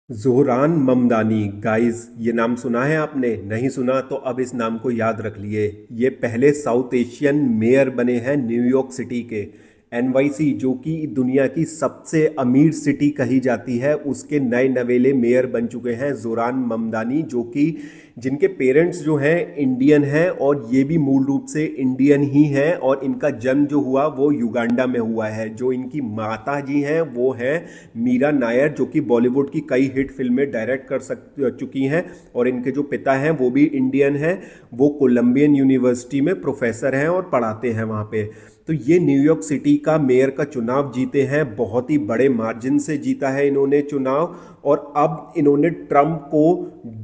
Zohran Mamdani. Guys, ये नाम सुना है आपने? नहीं सुना तो अब इस नाम को याद रख लिए। ये पहले साउथ एशियन मेयर बने हैं न्यूयॉर्क सिटी के। एनवाईसी, जो कि दुनिया की सबसे अमीर सिटी कही जाती है, उसके नए नवेले मेयर बन चुके हैं ज़ोहरान ममदानी, जो कि जिनके पेरेंट्स जो हैं इंडियन हैं और ये भी मूल रूप से इंडियन ही हैं। और इनका जन्म जो हुआ वो युगांडा में हुआ है। जो इनकी माता जी हैं वो हैं मीरा नायर, जो कि बॉलीवुड की कई हिट फिल्में डायरेक्ट चुकी हैं। और इनके जो पिता हैं वो भी इंडियन हैं। वो कोलंबियन यूनिवर्सिटी में प्रोफेसर हैं और पढ़ाते हैं वहाँ पे। तो ये न्यूयॉर्क सिटी का मेयर का चुनाव जीते हैं, बहुत ही बड़े मार्जिन से जीता है इन्होंने चुनाव। और अब इन्होंने ट्रंप को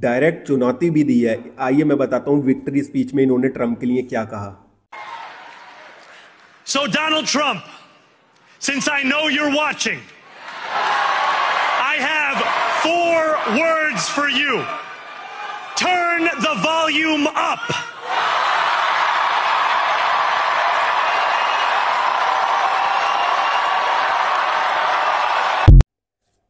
डायरेक्ट चुनौती भी दी है। आइए मैं बताता हूँ विक्ट्री स्पीच में इन्होंने ट्रंप के लिए क्या कहा। So, Donald Trump, since I know you're watching, I have 4 words for you. Turn the volume up.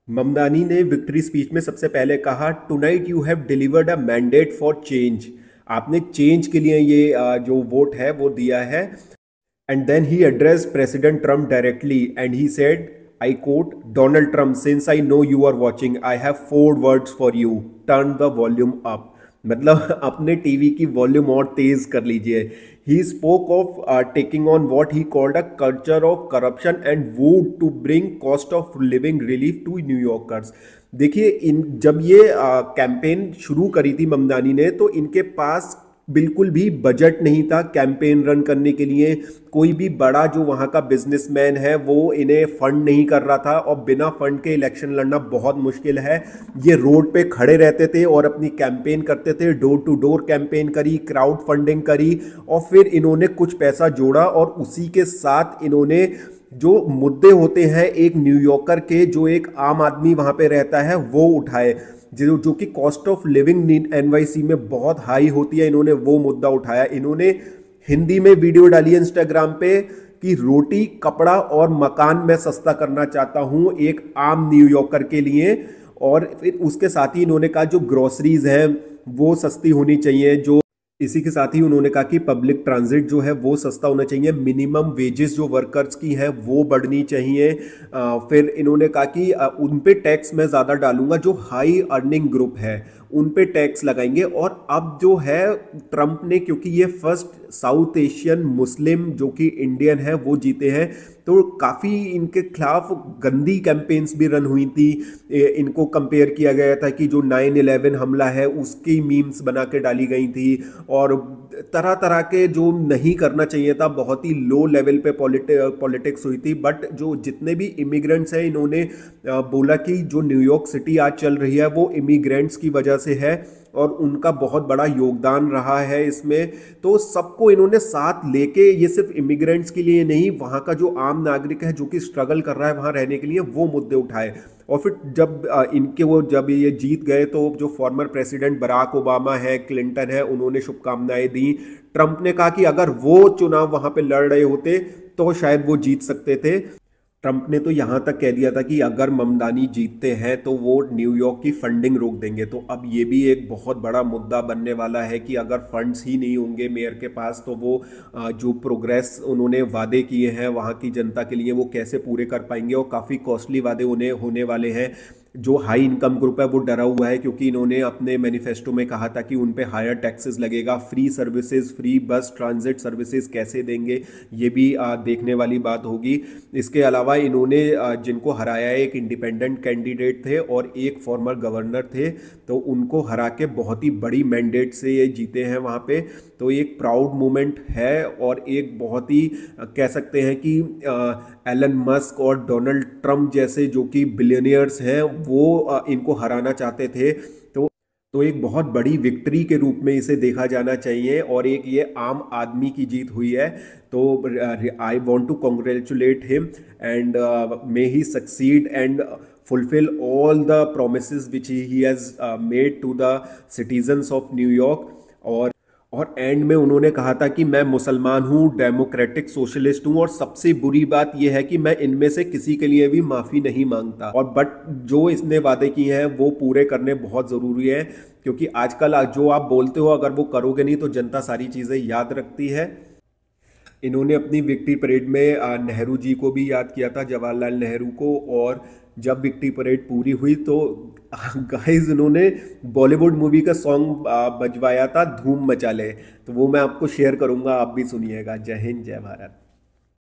Mamdani ने विक्ट्री स्पीच में सबसे पहले कहा, tonight you have delivered a mandate for change. आपने चेंज के लिए ये जो वोट है वो दिया है। And then he addressed President Trump directly and he said, I quote, Donald Trump, since I know you are watching, I have 4 words for you. Turn the volume up. मतलब अपने टीवी की volume और तेज कर लीजिए। He spoke of taking on what he called a culture of corruption and vowed to bring cost of living relief to New Yorkers. देखिए, इन जब ये campaign शुरू करी थी ममदानी ने, तो इनके पास बिल्कुल भी बजट नहीं था कैंपेन रन करने के लिए। कोई भी बड़ा जो वहाँ का बिजनेसमैन है वो इन्हें फंड नहीं कर रहा था, और बिना फंड के इलेक्शन लड़ना बहुत मुश्किल है। ये रोड पे खड़े रहते थे और अपनी कैंपेन करते थे, डोर टू डोर कैंपेन करी, क्राउड फंडिंग करी, और फिर इन्होंने कुछ पैसा जोड़ा और उसी के साथ इन्होंने जो मुद्दे होते हैं एक न्यूयॉर्कर के, जो एक आम आदमी वहाँ पे रहता है, वो उठाए। जो कि कॉस्ट ऑफ लिविंग एनवाईसी में बहुत हाई होती है, इन्होंने वो मुद्दा उठाया। इन्होंने हिंदी में वीडियो डाली है इंस्टाग्राम पे कि रोटी, कपड़ा और मकान मैं सस्ता करना चाहता हूँ एक आम न्यूयॉर्कर के लिए। और फिर उसके साथ ही इन्होंने कहा जो ग्रोसरीज हैं वो सस्ती होनी चाहिए। जो इसी के साथ ही उन्होंने कहा कि पब्लिक ट्रांजिट जो है वो सस्ता होना चाहिए। मिनिमम वेजेस जो वर्कर्स की है वो बढ़नी चाहिए। फिर इन्होंने कहा कि उन पे टैक्स मैं ज़्यादा डालूंगा, जो हाई अर्निंग ग्रुप है उन पे टैक्स लगाएंगे। और अब जो है ट्रंप ने, क्योंकि ये फर्स्ट साउथ एशियन मुस्लिम जो कि इंडियन है वो जीते हैं, तो काफ़ी इनके खिलाफ गंदी कैंपेन्स भी रन हुई थी। इनको कंपेयर किया गया था कि जो 9/11 हमला है उसकी मीम्स बना के डाली गई थी, और तरह तरह के जो नहीं करना चाहिए था, बहुत ही लो लेवल पे पॉलिटिक्स हुई थी। बट जो जितने भी इमिग्रेंट्स हैं, इन्होंने बोला कि जो न्यूयॉर्क सिटी आज चल रही है वो इमिग्रेंट्स की वजह से है और उनका बहुत बड़ा योगदान रहा है इसमें। तो सबको इन्होंने साथ लेके, ये सिर्फ इमिग्रेंट्स के लिए नहीं, वहाँ का जो आम नागरिक है जो कि स्ट्रगल कर रहा है वहाँ रहने के लिए, वो मुद्दे उठाए। और फिर जब जब ये जीत गए, तो जो फॉर्मर प्रेसिडेंट बराक ओबामा है, क्लिंटन है, उन्होंने शुभकामनाएं दी। ट्रंप ने कहा कि अगर वो चुनाव वहाँ पे लड़ रहे होते तो शायद वो जीत सकते थे। ट्रंप ने तो यहाँ तक कह दिया था कि अगर ममदानी जीतते हैं तो वो न्यूयॉर्क की फंडिंग रोक देंगे। तो अब ये भी एक बहुत बड़ा मुद्दा बनने वाला है कि अगर फंड्स ही नहीं होंगे मेयर के पास, तो वो जो प्रोग्रेस उन्होंने वादे किए हैं वहाँ की जनता के लिए वो कैसे पूरे कर पाएंगे। और काफ़ी कॉस्टली वादे उन्हें होने वाले हैं। जो हाई इनकम ग्रुप है वो डरा हुआ है, क्योंकि इन्होंने अपने मैनिफेस्टो में कहा था कि उन पे हायर टैक्सेस लगेगा। फ्री सर्विसेज, फ्री बस ट्रांजिट सर्विसेज कैसे देंगे, ये भी देखने वाली बात होगी। इसके अलावा इन्होंने जिनको हराया है, एक इंडिपेंडेंट कैंडिडेट थे और एक फॉर्मर गवर्नर थे, तो उनको हरा के बहुत ही बड़ी मैंडेट से ये जीते हैं वहाँ पे। तो एक प्राउड मोमेंट है, और एक बहुत ही कह सकते हैं कि एलन मस्क और डोनाल्ड ट्रंप जैसे जो कि बिलियनियर्स हैं वो इनको हराना चाहते थे। तो एक बहुत बड़ी विक्ट्री के रूप में इसे देखा जाना चाहिए, और एक ये आम आदमी की जीत हुई है। तो I want to congratulate him and may he succeed and fulfill all the promises which he has made to the citizens of New York। और और एंड में उन्होंने कहा था कि मैं मुसलमान हूँ, डेमोक्रेटिक सोशलिस्ट हूँ, और सबसे बुरी बात यह है कि मैं इनमें से किसी के लिए भी माफ़ी नहीं मांगता। और बट जो इसने वादे किए हैं वो पूरे करने बहुत ज़रूरी है, क्योंकि आजकल जो आप बोलते हो अगर वो करोगे नहीं तो जनता सारी चीज़ें याद रखती है। इन्होंने अपनी विक्ट्री परेड में नेहरू जी को भी याद किया था, जवाहरलाल नेहरू को। और जब विक्ट्री परेड पूरी हुई तो गाइस इन्होंने बॉलीवुड मूवी का सॉन्ग बजवाया था, धूम मचा ले। तो वो मैं आपको शेयर करूंगा, आप भी सुनिएगा। जय हिंद, जय भारत।